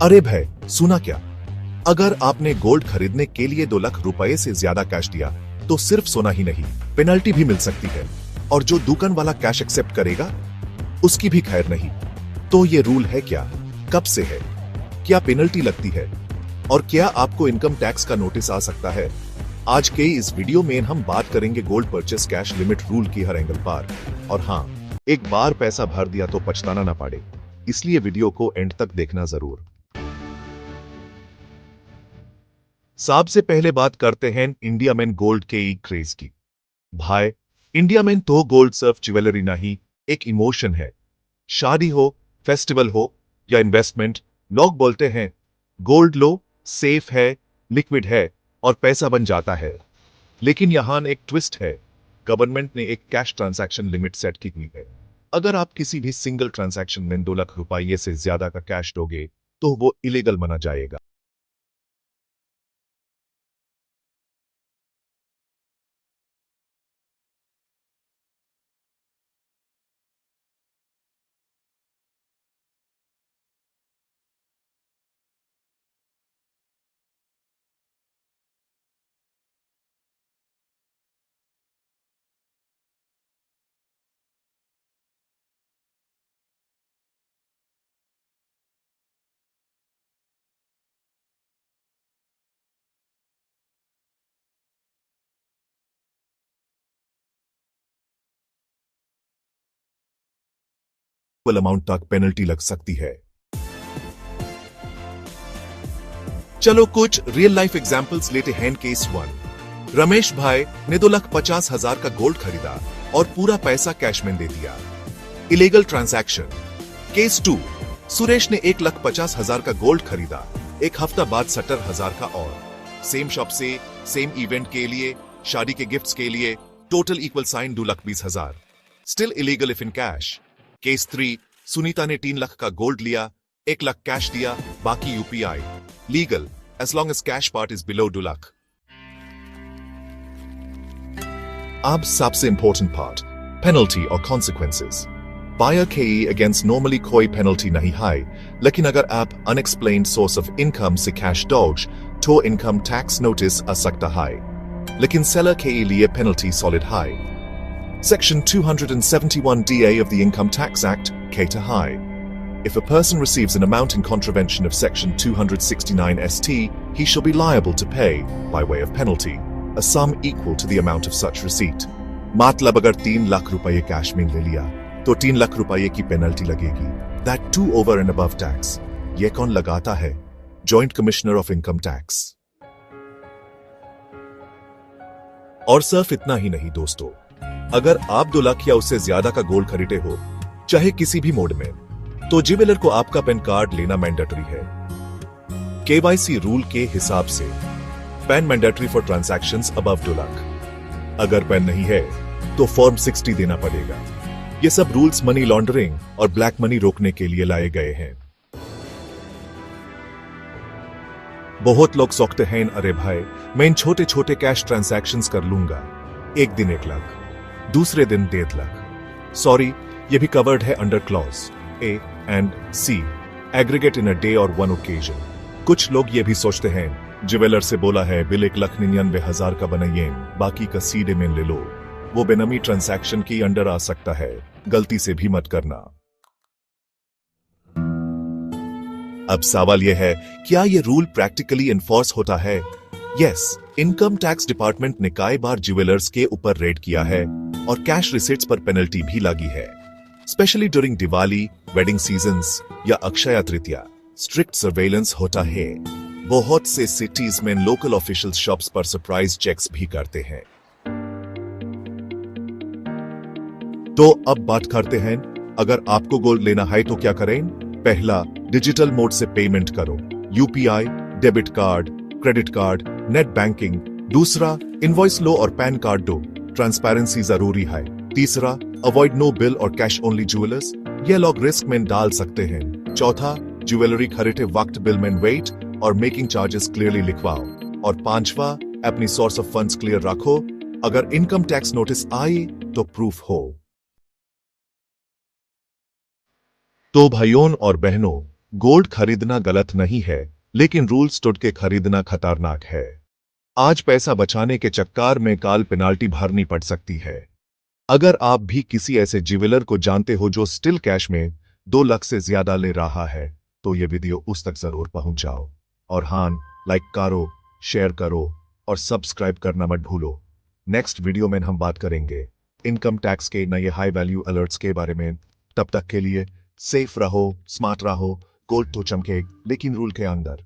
अरे भाई, सुना क्या? अगर आपने गोल्ड खरीदने के लिए 2 लाख रुपए से ज्यादा कैश दिया तो सिर्फ सोना ही नहीं, पेनल्टी भी मिल सकती है। और जो दुकान वाला कैश एक्सेप्ट करेगा उसकी भी खैर नहीं। तो ये रूल है क्या? कब से है? क्या पेनल्टी लगती है? और क्या आपको इनकम टैक्स का नोटिस आ सकता है? आज के इस वीडियो में हम बात करेंगे gold purchase cash limit rule की हर एंगल पर। और हाँ, एक बार पैसा भर दिया तो पछताना ना पड़े, इसलिए वीडियो को एंड तक देखना जरूर। सबसे पहले बात करते हैं इंडिया में गोल्ड के क्रेज की। भाई, इंडिया में तो गोल्ड सिर्फ ज्वेलरी नहीं, एक इमोशन है। शादी हो, फेस्टिवल हो या इन्वेस्टमेंट, लोग बोलते हैं गोल्ड लो, सेफ है, लिक्विड है और पैसा बन जाता है। लेकिन यहां एक ट्विस्ट है। गवर्नमेंट ने एक कैश ट्रांजैक्शन लिमिट सेट की हुई है। अगर आप किसी भी सिंगल ट्रांजैक्शन में 2 लाख रुपए से ज्यादा का कैश दोगे तो वो इलीगल माना जाएगा। अमाउंट तक पेनल्टी लग सकती है। चलो कुछ रियल लाइफ एग्जांपल्स लेते हैं। केस 1, रमेश भाई ने 2,50,000 का गोल्ड खरीदा और पूरा पैसा कैश में दे दिया, इलीगल ट्रांजैक्शन। केस 2, सुरेश ने 1,50,000 का गोल्ड खरीदा, एक हफ्ता बाद 70,000 का और सेम शॉप से, सेम इवेंट के लिए, शादी के गिफ्ट्स के लिए, total equal sign 2,20,000, still illegal if in cash. Case 3, Sunita ने 3 लाख का गोल्ड लिया, 1 लाख कैश दिया, बाकी UPI, legal as long as cash part is below 2 lakh. अब सबसे important part, penalty or consequences. Buyer के against normally कोई penalty नहीं है, लेकिन अगर आप unexplained source of income से cash दोगे तो income tax notice आ सकता है, लेकिन seller के लिए penalty solid है। Section 271DA of the Income Tax Act कहता है, if a person receives an amount in contravention of Section 269 ST, he shall be liable to pay, by way of penalty, a sum equal to the amount of such receipt. मतलब अगर 3 लाख रुपए cash में ले लिया तो 3 लाख रुपए की penalty लगेगी। That too over and above tax. ये कौन लगाता है? Joint commissioner of income tax. और सिर्फ इतना ही नहीं दोस्तों, अगर आप 2 लाख या उससे ज्यादा का गोल्ड खरीदे हो, चाहे किसी भी मोड में, तो ज्वेलर को आपका पैन कार्ड लेना मैंडेटरी है। केवाईसी रूल के हिसाब से pan mandatory for transactions above 2 lakh. अगर पैन नहीं है तो फॉर्म 60 देना पड़ेगा। ये सब रूल्स मनी लॉन्ड्रिंग और ब्लैक मनी रोकने के लिए लाए गए हैं। बहुत लोग सोचते हैं, अरे भाई मैं इन छोटे छोटे कैश ट्रांजैक्शंस कर लूंगा, एक दिन 1 लाख, दूसरे दिन 1.5 लाख। सॉरी, ये भी कवर्ड है under clause A and C, aggregate in a day or one occasion. कुछ लोग ये भी सोचते हैं, ज्वेलर से बोला है बिल 1,99,000 का बनाइए, बाकी का सीधे में ले लो। वो बेनामी ट्रांजैक्शन की अंडर आ सकता है, गलती से भी मत करना। अब सवाल यह है, क्या ये रूल प्रैक्टिकली इन्फोर्स होता है? यस, इनकम टैक्स डिपार्टमेंट ने कई बार ज्वेलर्स के ऊपर रेड किया है और कैश रिसीट्स पर पेनल्टी भी लगी है। Specially during Diwali, wedding seasons या अक्षय तृतीया स्ट्रिक्ट सर्वेलेंस होता है। बहुत से सिटीज में लोकल ऑफिशियल शॉप्स पर सरप्राइज चेक्स भी करते हैं। तो अब बात करते हैं, अगर आपको गोल्ड लेना है तो क्या करें? पहला, डिजिटल मोड से पेमेंट करो, UPI, debit card, credit card, net banking. दूसरा, इनवॉइस लो और पैन कार्ड दो, ट्रांसपेरेंसी जरूरी है। तीसरा, अवॉइड नो बिल और कैश ओनली ज्वेलर्स, ये लोग रिस्क में डाल सकते हैं। चौथा, ज्वेलरी खरीदते वक्त बिल में वेट और मेकिंग चार्जेस क्लियरली लिखवाओ। और पांचवा, अपनी सोर्स ऑफ फंड्स क्लियर रखो, अगर इनकम टैक्स नोटिस आए तो प्रूफ हो। तो भाइयों और बहनों, गोल्ड खरीदना गलत नहीं है, लेकिन रूल्स टूट के खरीदना खतरनाक है। आज पैसा बचाने के चक्कर में काल पेनाल्टी भरनी पड़ सकती है। अगर आप भी किसी ऐसे ज्वेलर को जानते हो जो स्टिल कैश में 2 लाख से ज्यादा ले रहा है, तो ये वीडियो उस तक जरूर पहुंच जाओ। और हाँ, लाइक करो, शेयर करो और सब्सक्राइब करना मत भूलो। नेक्स्ट वीडियो में हम बात करेंगे इनकम टैक्स के नए हाई वैल्यू अलर्ट्स के बारे में। तब तक के लिए सेफ रहो, स्मार्ट रहो, गोल्ड तो चमके लेकिन रूल के अंदर।